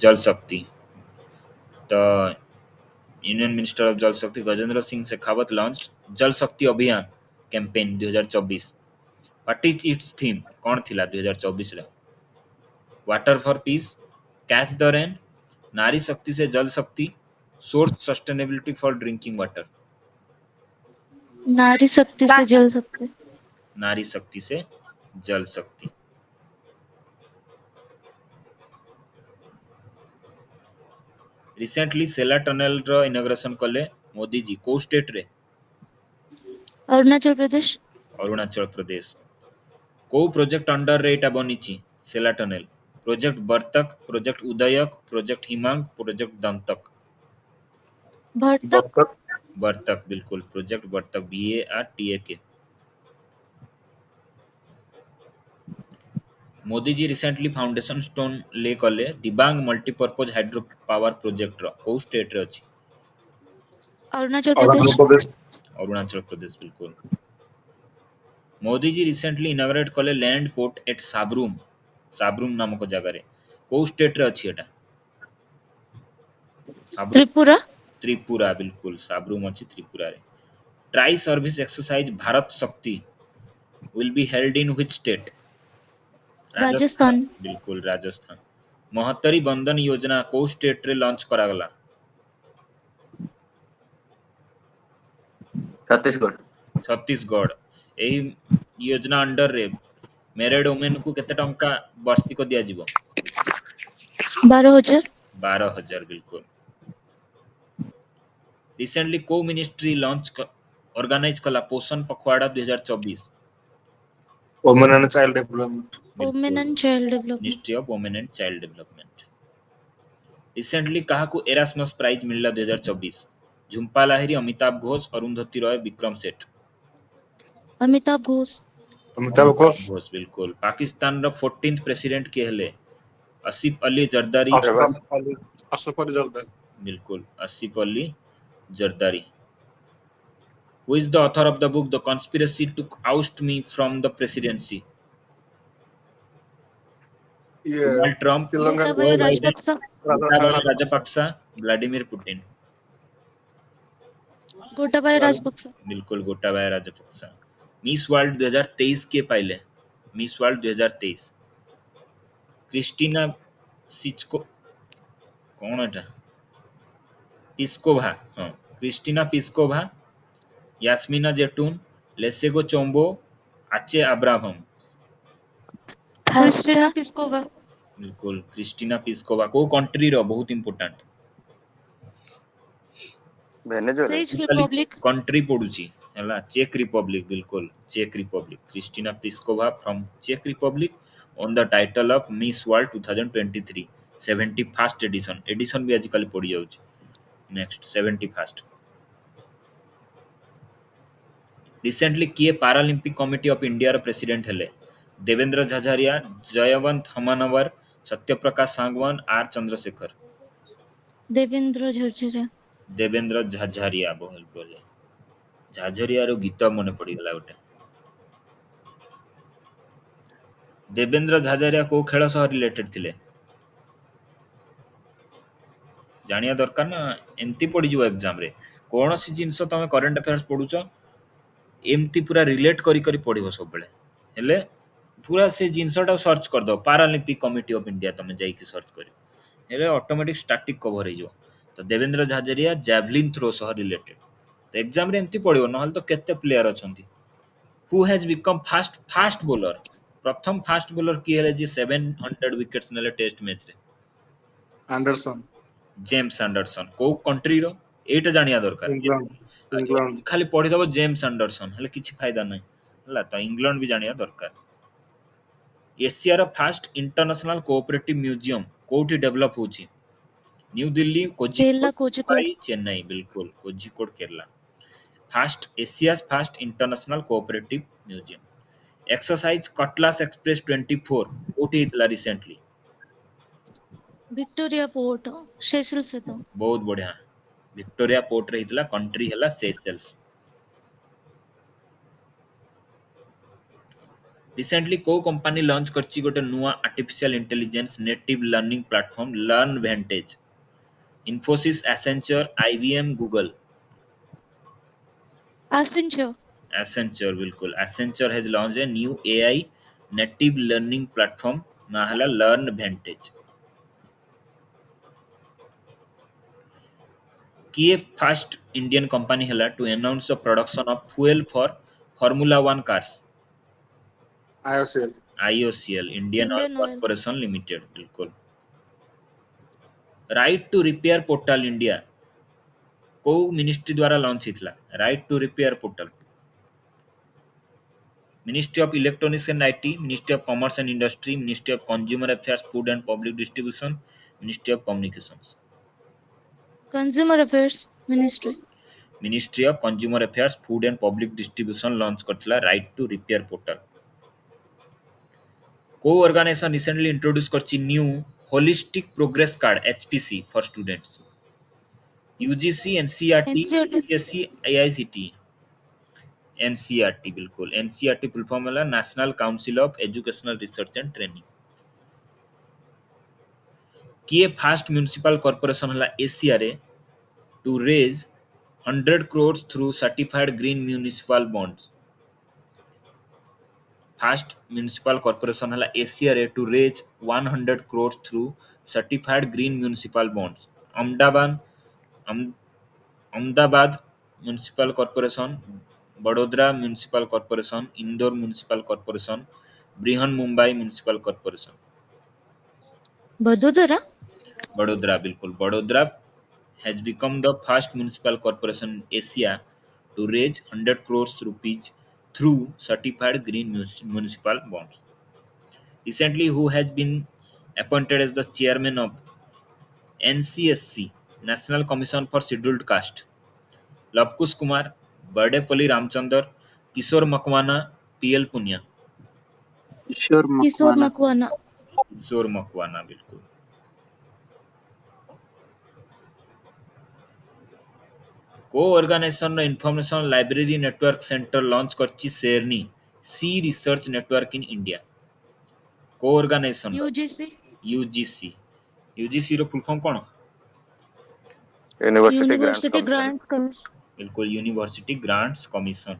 जल शक्ति। The union minister of जल शक्ति गजेंद्र सिंह शेखावत लॉन्च जल शक्ति अभियान campaign 2024। What is it's theme कौन थिला 2024 रे? Water for piece, catch the rain, नारी शक्ति से जल शक्ति, source sustainability for drinking water. नारी शक्ति से जल सकते। नारी शक्ति से जल शक्ति। रिसेंटली सेला टनल रो इनॉग्रेशन कले मोदी जी को स्टेट रे? अरुणाचल प्रदेश। अरुणाचल प्रदेश। को प्रोजेक्ट अंडर रे एटा बनिची सेला tunnel? Project बर्तक, project उदयक, project Himang, project दंतक। भरतक। बर्तक बिल्कुल, project बर्तक, BARTAK। Modi ji recently foundation stone ले कले Dibang multipurpose hydro power project रो को स्टेट रे अछि? अरुणाचल प्रदेश। अरुणाचल प्रदेश बिल्कुल। मोदी जी रिसेंटली इनॉग्रेट कले लैंड पोर्ट एट साब्रूम, साब्रूम नामक जगह रे को स्टेट रे अछि एटा? साब्रूम त्रिपुरा। त्रिपुरा बिल्कुल, साब्रूम अछि त्रिपुरा रे। ट्राई सर्विस एक्सरसाइज भारत शक्ति will be held in which state? Rajasthan Rajasthan. बिल्कुल, राजस्थान। महत्तरी बंधन योजना को स्टेट रे लॉन्च करागला? छत्तीसगढ़। छत्तीसगढ़। एही योजना अंडर रे मैरिड वुमेन को केते टंका वार्षिक दिया जिवो? 12,000। 12,000 बिल्कुल। रिसेंटली को मिनिस्ट्री लॉन्च ऑर्गेनाइज कला पोषण पखवाड़ा 2024? Women and child development. Women and child development. Ministry of women and child development. Recently कहा को एरास्मस प्राइज मिलला 2024? झुम्पा लाहिरी, अमिताभ घोष, अरुंधति रॉय, विक्रम सेठ। अमिताभ घोष। अमिताभ घोष। घोष बिल्कुल। पाकिस्तान रो 14th प्रेसिडेंट के हेले? आसिफ अली जरदारी। अशरफ अली जरदारी बिल्कुल, Asif Ali Zardari. Who is the author of the book The Conspiracy to Oust Me from the Presidency? ये Donald Trump, Telangana Gotabaya Joe Biden, Rajapaksa. Gotabaya Rajapaksa, Vladimir Putin. Gotabaya Rajapaksa. बिल्कुल, Gotabaya Rajapaksa. Miss World 2023 के पाइले? मिस वर्ल्ड 2023 क्रिस्टीना सिचको कौन एटा? पिस्कोभा। हाँ, Christina पिस्कोभा, यास्मिना जेटून, Lesego Chombo, Ache Abraham. Krystyna Pyszkova. बिल्कुल, Krystyna Pyszkova को country रो बहुत इंपोर्टेंट? वेनेजुएला। चेक रिपब्लिक। कंट्री पडुची हला चेक रिपब्लिक, बिल्कुल चेक रिपब्लिक। क्रिस्टीना पिस्कोवा फ्रॉम चेक Republic on the title of Miss World 2023 71st edition. Edition भी आजकल पड़ी जाउची। Next 71st। रिसेंटली किए पैरालंपिक कमिटी ऑफ इंडिया रो प्रेसिडेंट हेले? देवेंद्र झाझारिया, जयवंत हमनवर, सत्यप्रकाश सांगवान, आर चंद्रशेखर। देवेंद्र झरझरा। देवेंद्र झाझारिया बहुत बोले। झाझरिया रो गीत मने पड़ीगला गोटे। देवेंद्र झाझरिया को खेल सह रिलेटेड थिले? जानिया दरकार ना, एमती पड़ी जो एग्जाम रे कौन सी जिनस तमे करंट अफेयर्स पढुछ एमती पूरा रिलेट करी करी पढ़िबो सब बेले हेले पूरा से जिनसटा सर्च कर दो पैरालंपिक कमिटी ऑफ इंडिया तमे जाई कि सर्च करियो हेले ऑटोमेटिक स्टैटिक कवर हो। तो देवेंद्र झाझरिया जैवलिन थ्रो सह रिलेटेड। तो एग्जाम रे एमती पड़िबो नहल तो केते प्लेयर अछंती। Who has become fast bowler? प्रथम फास्ट बॉलर किए हेले जे 700 विकेट्स नेले टेस्ट मैच रे? एंडरसन। James Anderson. को कंट्री रो एटा जानिया दरकार। इंग्लैंड। खाली पढ़ी दबो जेम्स एंडरसन हेले किछि फायदा नहीं हला। तो इंग्लैंड भी जानिया दरकार। एशिया रो फास्ट इंटरनेशनल कोऑपरेटिव म्यूजियम कोठी डेवलप होची? न्यू दिल्ली, केरला कोझिकोड, कोझिकोड। मुंबई, चेन्नई। बिल्कुल, Kozhikode Kerala. First Asia's first international cooperative museum. Exercise Cutlass Express 24 कोठी हितला रिसेंटली? विक्टोरिया पोर्ट सेशल से तो। बहुत बढ़िया, विक्टोरिया पोर्ट रे हितला। कंट्री हला सेशेल्स। रिसेंटली को कंपनी लॉन्च करची गोटे नुआ artificial intelligence native learning platform LearnVantage Infosys Accenture IBM Google Accenture. Accenture बिल्कुल Accenture has launch a new AI native learning platform ना हला लर्न वेंटेज किए फास्ट इंडियन कंपनी हला to announce the production of fuel for Formula 1 cars IOCL. IOCL Indian Oil Indian Oil. Corporation limited बिल्कुल right to repair portal India को ministry द्वारा launch हितला right to repair portal ministry of electronics and IT ministry of commerce and industry ministry of consumer affairs food and public distribution ministry of communications Consumer Affairs Ministry. Ministry of consumer affairs food and public distribution launch करथिला right to repair portal को organisation recently introduce करछि new holistic progress card HPC for students UGC NCERT NCERT. UPSC IICT NCERT बिल्कुल NCERT full form है national council of educational research and training किए first municipal corporation है Asia रे to raise 100 crores through certified green municipal bonds first municipal corporation है Asia रे to raise 100 crores through certified green municipal bonds Ahmedabad अहम- Ahmedabad municipal corporation Vadodara municipal corporation Indore municipal corporation Brihan Mumbai municipal corporation Vadodara. Vadodara बिल्कुल Vadodara has become the first municipal corporation in Asia to raise 100 crores rupees through certified green municipal bonds. Recently, who has been appointed as the chairman of NCSC, National Commission for Scheduled Caste? Lavkush Kumar, Vaddepalli Ramchander, Kishore Makwana, PL Punia. Kishore Kishore Makwana. Makwana. Kishore Makwana बिल्कुल. को organisation information library network centre launch करछि शेरनी सी research network in India को organisation UGC. UGC UGC रो full form कोन university grants University commission. Grants Commission. बिल्कुल university grants commission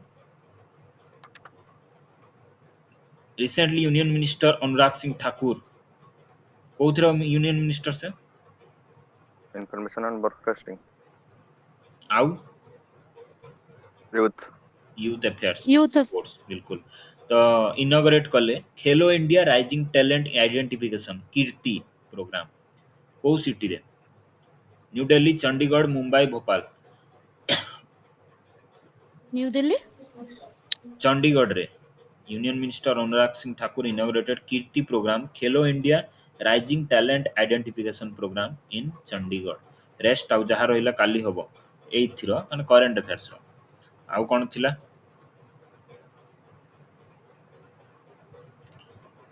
recently union minister Anurag Singh Thakur कोथरा यूनियन मिनिस्टर से इंफॉर्मेशन एंड ब्रॉडकास्टिंग। आउ youth. Youth affairs Youth of sports बिल्कुल तो inaugurate कले Khelo India rising talent identification Kirti programme को city रे new Delhi Chandigarh Mumbai Bhopal New Delhi. Chandigarh रे union minister Anurag Singh Thakur inaugurated Kirti programme Khelo India rising talent identification programme in Chandigarh rest आउ जहाँ रहिला काली हबो एइथिरो माने करंट अफेयर्स रो आउ कोन थिला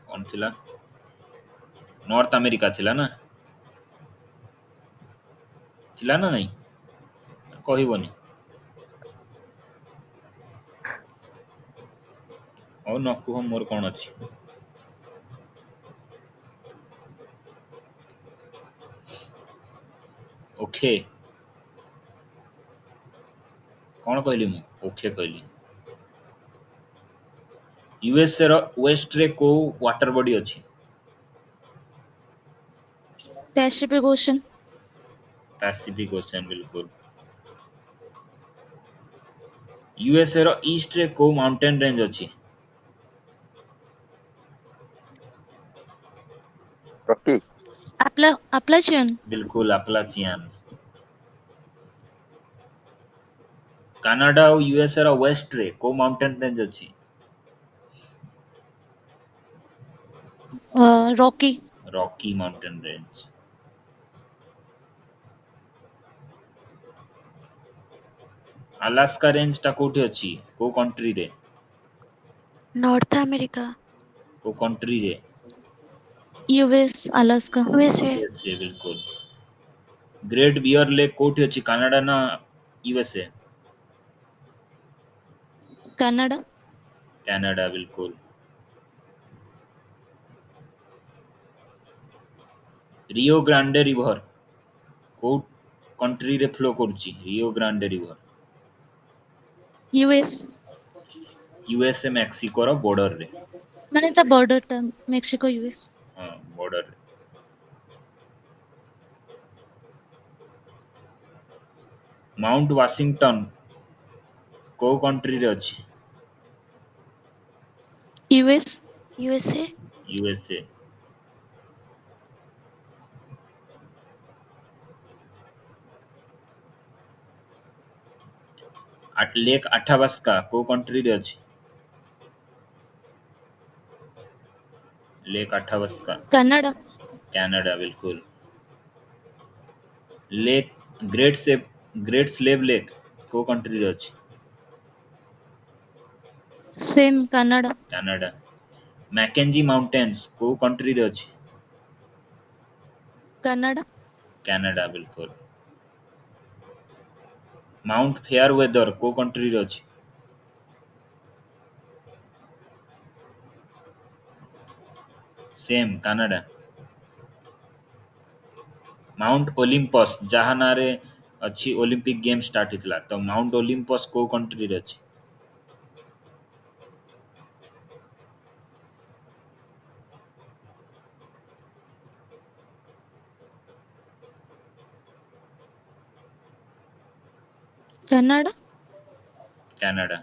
कोन थिला नॉर्थ अमेरिका थिला ना नहीं कहबनी और न कुह मोर कौन अच्छी ओके कौन कहली मु ओके कहली यूएसए रो वेस्ट रे को वाटर बॉडी अच्छी Pacific Ocean. पैसिफिक ओशन बिल्कुल यूएसए रो ईस्ट रे को माउंटेन रेंज अच्छी रॉकी। Appalachian. बिल्कुल अपलाचियन कनाडा और यूएसए रो वेस्ट रे को माउंटेन रेंज अच्छी Rocky. Rocky mountain range Alaska range टा कोठी अच्छी को कंट्री रे North America. को कंट्री रे US. Alaska. USA. यूएसए बिल्कुल ग्रेट बियर लेक कोठी अच्छी कनाडा ना यूएसए Canada. कनाडा बिल्कुल रियो ग्रांडे रिवर को कंट्री रे फ्लो करूची Rio Grande river US USA Mexico रो बॉर्डर रे माने ता बॉर्डर टा मेक्सिको यूएस हां बॉर्डर रे माउंट वाशिंगटन को कंट्री रे अछि US USA USA lake Athabasca को कंट्री रे अछि लेक अठाबास्का कनाडा कनाडा बिल्कुल लेक ग्रेट स्लेव लेक को कंट्री रे अछि same Canada Canada Mackenzie mountains को कंट्री रे अछि कनाडा कनाडा बिल्कुल माउंट फेयर वेदर को कंट्री रे अछि सेम कनाडा माउंट ओलिम्पस जहाँ ना रे अच्छी ओलंपिक गेम स्टार्ट हितला तो माउंट ओलिम्पस को कंट्री रे अछि कनाडा कनाडा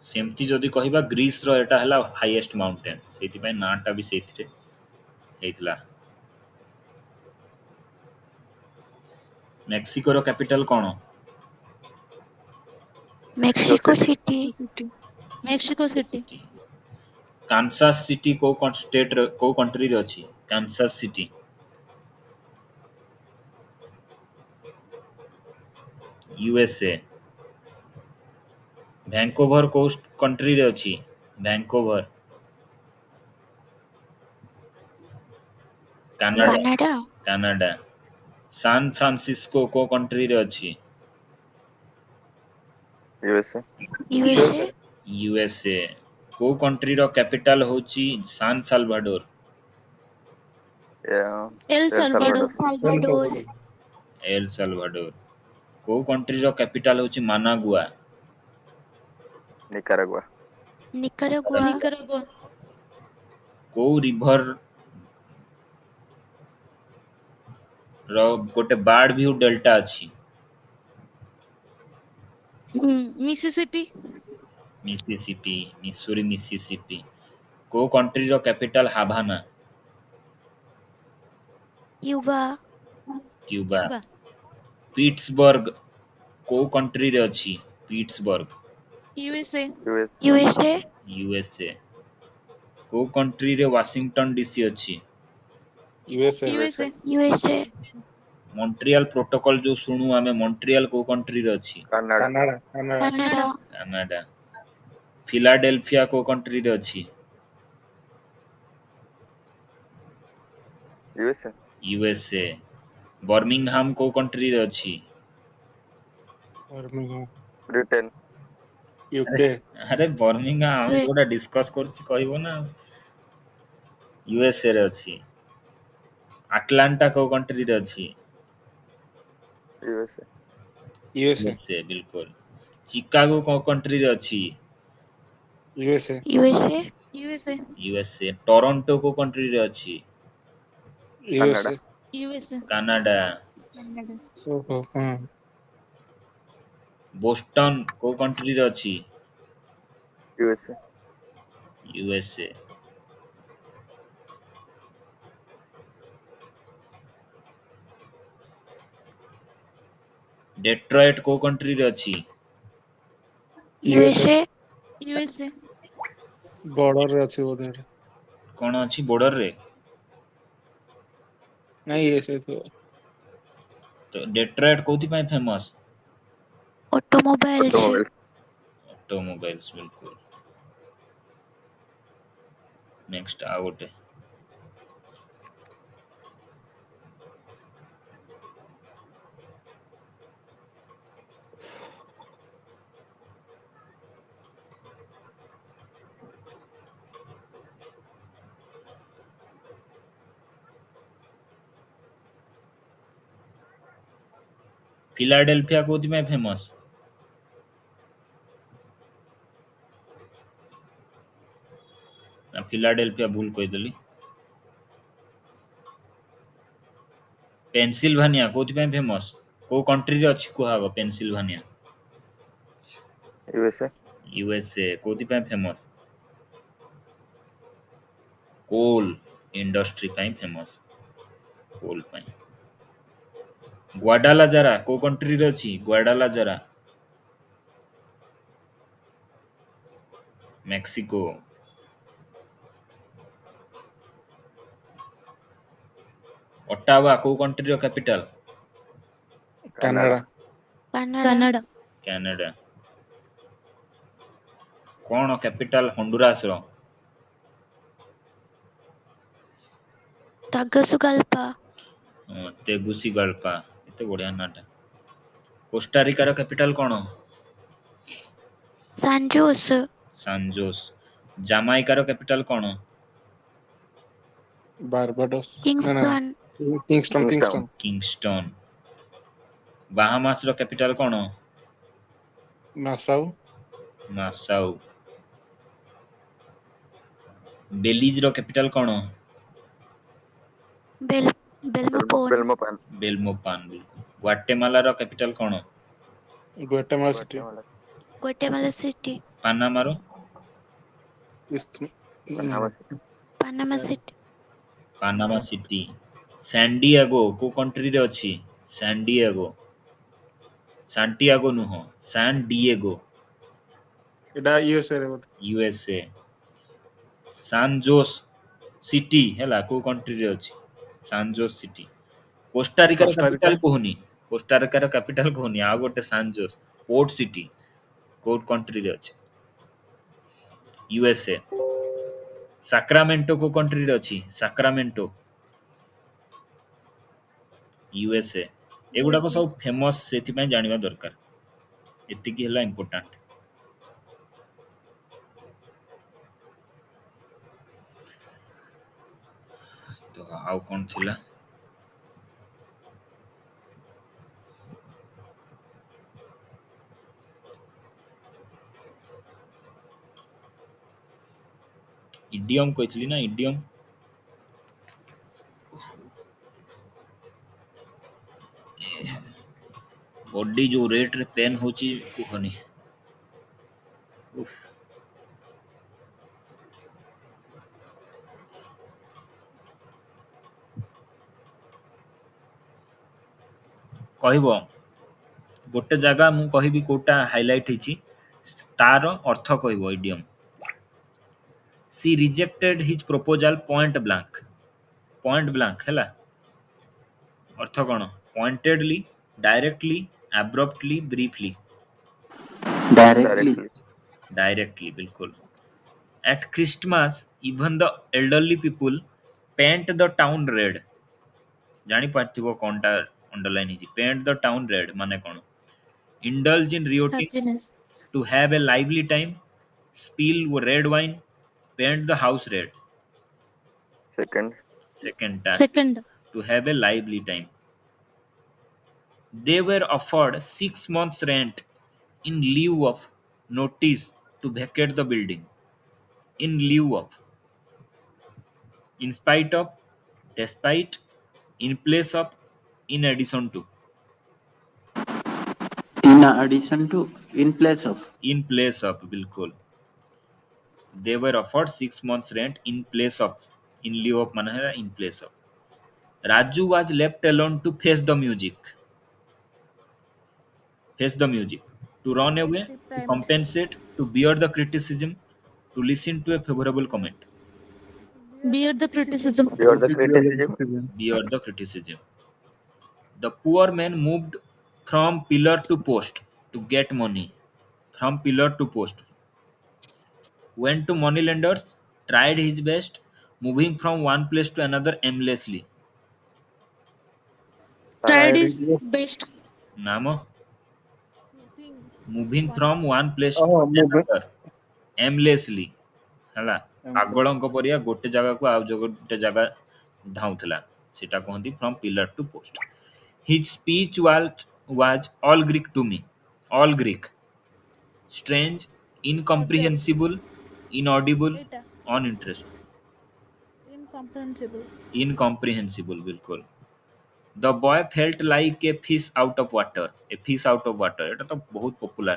सेमती जदि कहिबा ग्रीस रो एटा हला हाईएस्ट माउंटेन सेति पय नाटा भी सेथिरे हेतला मेक्सिको रो कैपिटल कोन Mexico city City. Mexico city Kansas city को स्टेट रे को कंट्री रे अछि कांसास सिटी यूएसए वैंकूवर को कंट्री रे अछि Vancouver Canada Canada Canada San Francisco को कंट्री रे अछि USA. यूएसए यूएसए को कंट्री रो कैपिटल होची San Salvador Yeah. El El Salvador Salvador. Salvador El Salvador को कंट्री रो कैपिटल होची मानागुआ Nicaragua. निकारागुआ निकारागुआ को रिवर रो गोटे बार्ड व्यू डेल्टा अछि मिसिसिपी मिसिसिपी मिसूरी मिसिसिपी को कंट्री रो कैपिटल हावाना क्यूबा क्यूबा पिट्सबर्ग को कंट्री रे अछि Pittsburgh USA US. USA USA को कंट्री रे वाशिंगटन डीसी अछि USA. USA USA Montreal protocol जो सुनु आमे मॉन्ट्रियल को कंट्री रे अछि Canada. Canada. Canada. Canada Canada Philadelphia को कंट्री रे अछि USA. यूएसए बर्मिंगहाम को कंट्री रे अछि Birmingham. Britain. अरे UK. अरे बर्मिंगहाम हम जोटा डिस्कस करछि कहबो ना यूएसए रे अछि अटलांटा को कंट्री रे अछि USA. USA. यूएसए बिल्कुल चिकागो को कंट्री रे अछि USA. USA USA USA Toronto को कंट्री रे अछि Canada. USA. USA Canada Canada Oh, Boston को कंट्री रे अछि USA. यूएसए डेट्रॉयट को कंट्री रे अछि यूएसए यूएसए border ରେ ଅଛି ବୋଧେ ଏଟା। कोन अछि बॉर्डर रे ନାଇଁ ଇଏ ସେଇଥିବ तो डेट्रॉयट कोथि पय फेमस ऑटोमोबाइल्स Automobile. ऑटोमोबाइल्स बिल्कुल नेक्स्ट आ गोटे फिलाडेल्फिया कोउथि फेमस ना फिलाडेल्फिया भूल कहीदेली पेनसिल्भानिया कोउथि फेमस को कंट्री रे अछि कुहागो पेनसिल्भानिया यूएसए यूएसए कोउथि famous coal industry famous coal Guadalajara को कंट्री रे अछि ग्वाडालाजारा मेक्सिको ओटावा को कंट्री रो कैपिटल कनाडा कनाडा कनाडा कौन कैपिटल होंडुरास रो तागसुगाल्पा तेगुसिगल्पा एते बढ़िया नाटा कोस्टारिका रो कैपिटल कौन सांजोस सांजोस जामाइका रो कैपिटल कौन बारबाडोस ना किंगस्टन किंगस्टन किंगस्टन बाहामास रो कैपिटल कौन नासाउ नासाउ बेलीज रो कैपिटल कौन बेल्मोपोन बेल्मोपान बेल्मोपान बिल्कुल ग्वाटेमाला रो कैपिटल कौन Guatemala city Guatemala city Panama रो Panama city Panama city San Diego को कंट्री रे अछि सैंडिएगो सांटियागो नुह सैन डिएगो एडा यूएसए रे बोध यूएसए सांजोस सिटी हैला को कंट्री रे अछि सांजोस सिटी कोस्टारिका रो कोस्टारिका कैपिटल कोहुनी कोस्टारिका रो कैपिटल कोहुनी आ गोटे सांजोस पोर्ट सिटी कोड कंट्री रे अछि यूएसए साक्रामेंटो को कंट्री रे अछि साक्रामेंटो यूएसए एगुडा को सब फेमस सेति पय जानिबा दरकार एतिकी हला इंपोर्टेंट तो आउ कोन थिला इडियम कहितली ना इडियम बॉडी जो रेट रे पेन होची कुहनी उफ कहबो गोटे जगह मु कहबी कोटा हाइलाइट हिची तार अर्थ कहबो idiom she rejected his proposal point blank हैला अर्थ कौन pointedly directly abruptly briefly directly directly बिल्कुल at Christmas even the elderly people paint the town red जानी पार्थिबो कोनटा अंडरलाइन हिची पेंट द टाउन रेड माने कोन indulge in rioting happiness to have a lively time, spill red wine, paint the house red. Second Second task, second to have a lively time. They were offered 6 months' rent in lieu of notice to vacate the building. In lieu of, in spite of, despite, in place of, in addition to. In addition to, in place of. In place of, बिल्कुल. They were offered 6 months' rent in place of. In lieu of माना है in place of. Raju was left alone to face the music. Face the music. To run away, to compensate, to bear the criticism, to listen to a favorable comment. Bear the criticism your the criticism Bear the criticism. The poor man moved from pillar to post to get money. From pillar to post. Went to moneylenders, tried his best, moving from one place to another aimlessly. Tried is best नाम moving from one place to Oh, moving. another aimlessly ହେଲା ପାଗଳଙ୍କ ପରିଆ ଗୋଟେ ଜାଗାକୁ ଆଉ ଗୋଟେ ଜାଗା ଧାଉଥିଲା ସେଟା କହନ୍ତି from pillar to post. His speech was was all Greek to me. All Greek. Strange, incomprehensible, inaudible, এটা uninteresting. incomprehensible. Incomprehensible, बिल्कुल. The boy felt like a fish out of water. A fish out of water. এটা তো বহুত popular.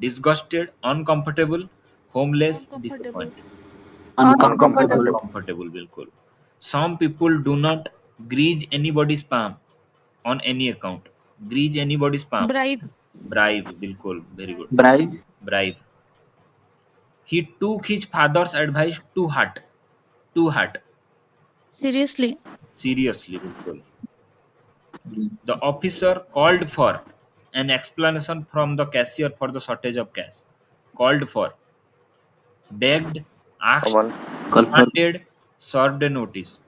Disgusted, uncomfortable, homeless, Uncomfortable. disappointed. Uncomfortable. Uncomfortable, बिल्कुल. Some people do not grease anybody's palm on any account. Grease anybody's palm. Bribe. Bribe, बिल्कुल. Very good. Bribe. Bribe. He took his father's advice to heart. To heart. Seriously. Seriously, बिल्कुल. The officer called for an explanation from the cashier for the shortage of cash. Called for, begged, asked, Command. Call for. demanded, served a notice.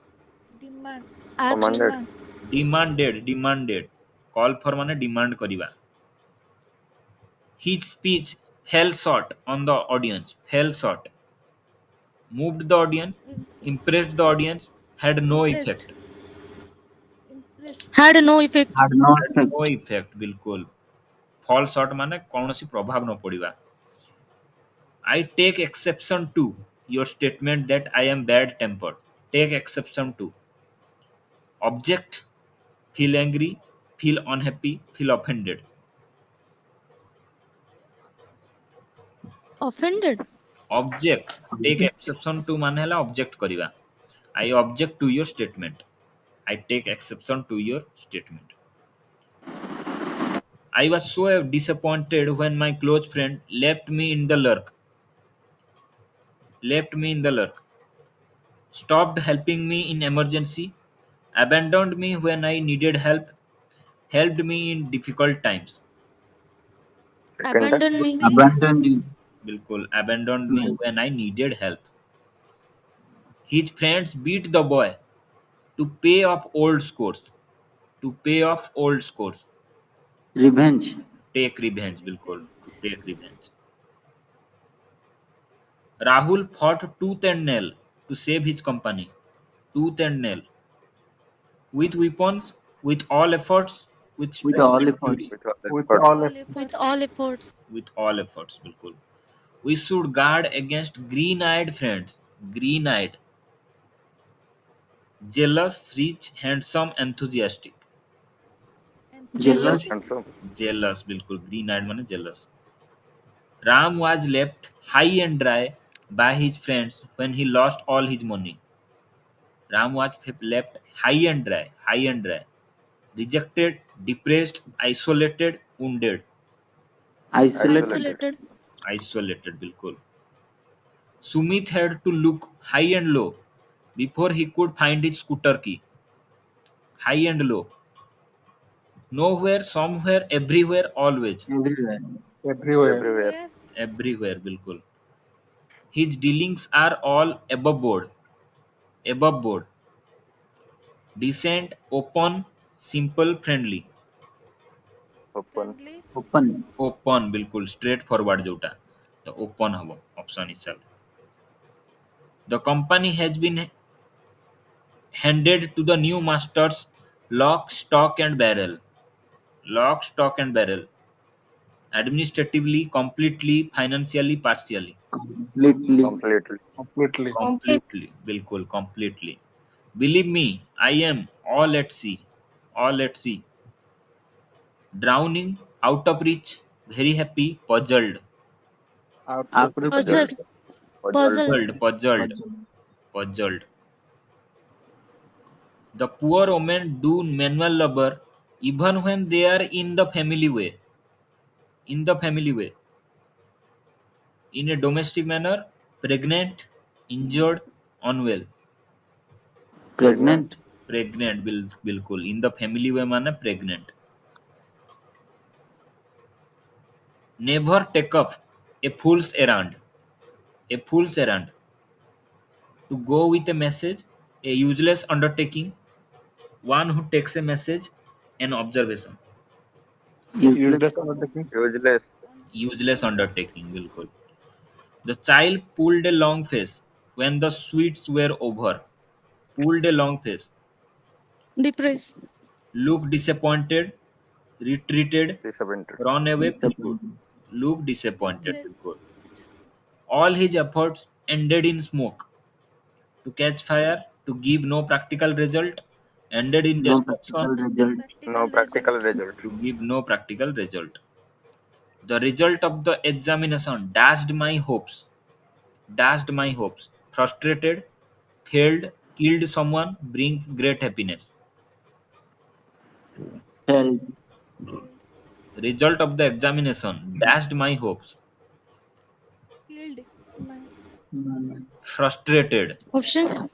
Demand. Asked. Commanded. Demanded. Call for মানে demand କରିବା. His speech fell short on the audience. Fell short. Moved the audience, impressed the audience, had no Impressed. effect. Impressed. Had no effect. Had no Had effect. no effect, बिल्कुल. Fall short ମାନେ କୌଣସି ପ୍ରଭାବ ନ ପଡ଼ିବା. I take exception to your statement that I am bad tempered. Take exception to. Object, feel angry, feel unhappy, feel offended. Offended. Object, take exception to ମାନେ ହେଲା object କରିବା. I object to your statement. I take exception to your statement. I was so disappointed when my close friend left me in the lurk. Left me in the lurk. Stopped helping me in emergency. Abandoned me when I needed help. Helped me in difficult times. Second. Abandon me. Abandoned you. बिल्कुल. Abandoned me when I needed help. His friends beat the boy to pay off old scores. To pay off old scores. Revenge. Take revenge, बिल्कुल. To take revenge. Rahul fought tooth and nail to save his company. Tooth and nail. With weapons, with all efforts, with With strength all and effort. fury. With Effort. all All efforts. With efforts. all efforts. With all efforts, बिल्कुल. We should guard against green-eyed friends. Green-eyed. Jealous, rich, handsome, enthusiastic. Jealous. Handsome. Jealous, बिल्कुल. Green-eyed माने jealous. Ram was left high and dry by his friends when he lost all his money. Ram was left high and dry. High and dry. Rejected, depressed, isolated, wounded. Isolated. Isolated. Isolated, बिल्कुल. Sumit had to look high and low before he could find his scooter key. High and low. Nowhere, somewhere, everywhere, always. Everywhere. Everywhere. Everywhere. Everywhere. Everywhere, बिल्कुल. His dealings are all above board. Above board. Decent, open, simple, friendly. Open. Friendly. Open. Open, बिल्कुल. Straight forward जोटा. तो open हबो option हिसाब. The company has been handed to the new masters lock, stock and barrel. Lock, stock and barrel. Administratively, completely, financially, partially. Completely. Completely. Completely. Completely, बिल्कुल, completely. Believe me, I am all at sea. All at sea. Drowning, out of reach, very happy, puzzled. Out of After reach. Puzzled. Puzzled. Puzzled. Puzzled. Puzzled. The poor women do manual labor even when they are in the family way. In the family way. In a domestic manner, pregnant, injured, unwell. Pregnant. Pregnant, बिल्कुल. In the family way माने pregnant. Never take up a fool's errand. A fool's errand. To go with a message, a useless undertaking, one who takes a message, an observation. Use Useless. this undertaking. Useless. Useless undertaking, बिल्कुल. The child pulled a long face when the sweets were over. Pulled a long face. Depressed. Looked disappointed. retreated, Disappointed. run away, बिल्कुल, look disappointed, बिल्कुल. All his efforts ended in smoke. To catch fire, to give no practical result, ended in No practical destruction, result. No practical result. to give no practical result. The result of the examination dashed my hopes, frustrated, failed, killed someone, brings great happiness. Held. Result of the examination dashed my hopes, Killed my frustrated, Option.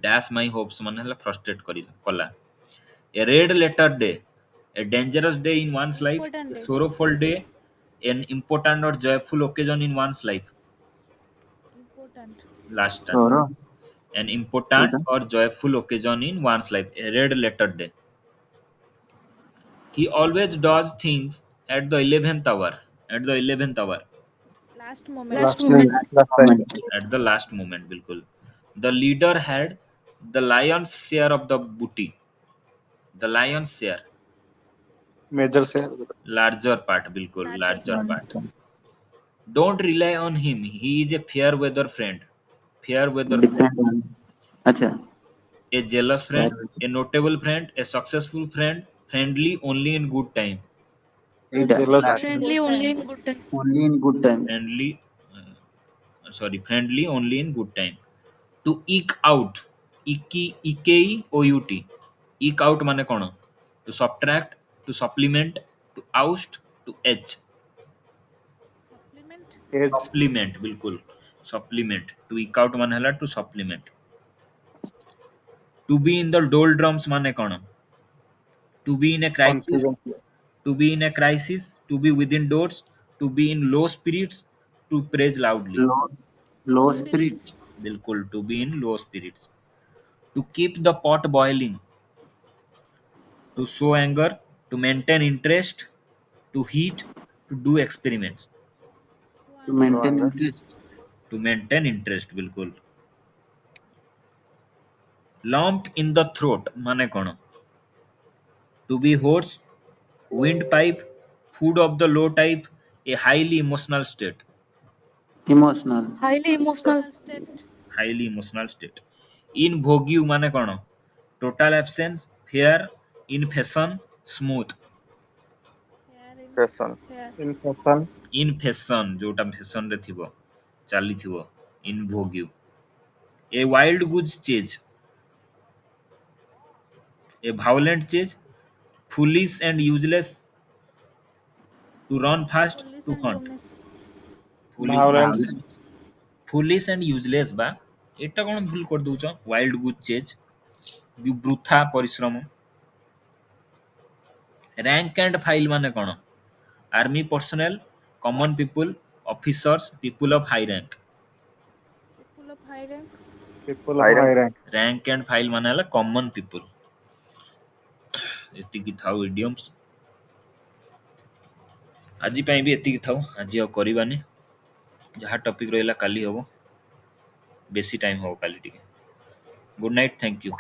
dash my hopes ମାନେ ହେଲା frustrate କଲା. A red letter day, a dangerous day in one's life, important a day. sorrowful day, an important or joyful occasion in one's life. Important. Last time. Sorrow. An important Good. or joyful occasion in one's life. A red letter day. He always does things at the 11th hour. At the 11th hour. Last moment. Last Last moment. minute. Last time. Moment. At the last moment. बिल्कुल. The leader had the lion's share of the booty. The lion's share. Major say. Larger part. बिल्कुल. Largest. Larger part. Don't rely on him. He is a fair weather friend. Fair weather friend. Depend on. अच्छा. A jealous friend. Fair. A notable friend. A successful friend. Friendly only in good time. A jealous. Last. Friendly only in good time. Only in good time. Friendly. Friendly only in good time. To eke out. Ikei out. Eke out মানে কোন? To subtract, to supplement, to oust, to edge. Supplement. Age. Supplement बिल्कुल. Supplement. To eke out মানে ହେଲା to supplement. To be in the doldrums মানে কোন? To be in a crisis, Confident. to be in a crisis, to be within doors, to be in low spirits, to praise loudly. Low. Low spirit. Spirits. बिल्कुल. To be in low spirits. To keep the pot boiling, to show anger, to maintain interest, to heat, to do experiments. To Swan. maintain Stronger. interest. To maintain interest बिल्कुल. Lump in the throat মানে কোন? To be hoarse, windpipe, food of the low type, a highly emotional state. Emotional. Highly emotional. Emotional state. Highly emotional state. In vogue মানে কোন? Total absence, fear, in fashion, smooth. Hair in Person. hair. In person. In fashion जोटा fashion रे थिबो ଚାଲିଥିବ. In vogue. A wild goose chase, a violent chase, foolish and useless, to run fast, Police to and hunt. useless. Foolish, Violent. foolish and useless ବା ଏଟା କଣ ଭୁଲ କରିଦଉଛ? Wild goose chase, ବୃଥା ପରିଶ୍ରମ. Rank and file ମାନେ କଣ? Army personnel, common people, officers, people of high rank. People of high rank. People of High high rank. rank. Rank and file ମାନେ ହେଲା common people. ଏତିକି ଥାଉ idioms. ଆଜି ପାଇଁ ବି ଏତିକି ଥାଉ. ଆଜି ଆଉ କରିବାନି. ଯାହା ଟପିକ୍ ରହିଲା କାଲି ହବ. ବେଶୀ ଟାଇମ୍ ହବ କାଲି ଟିକେ. Good night, thank you.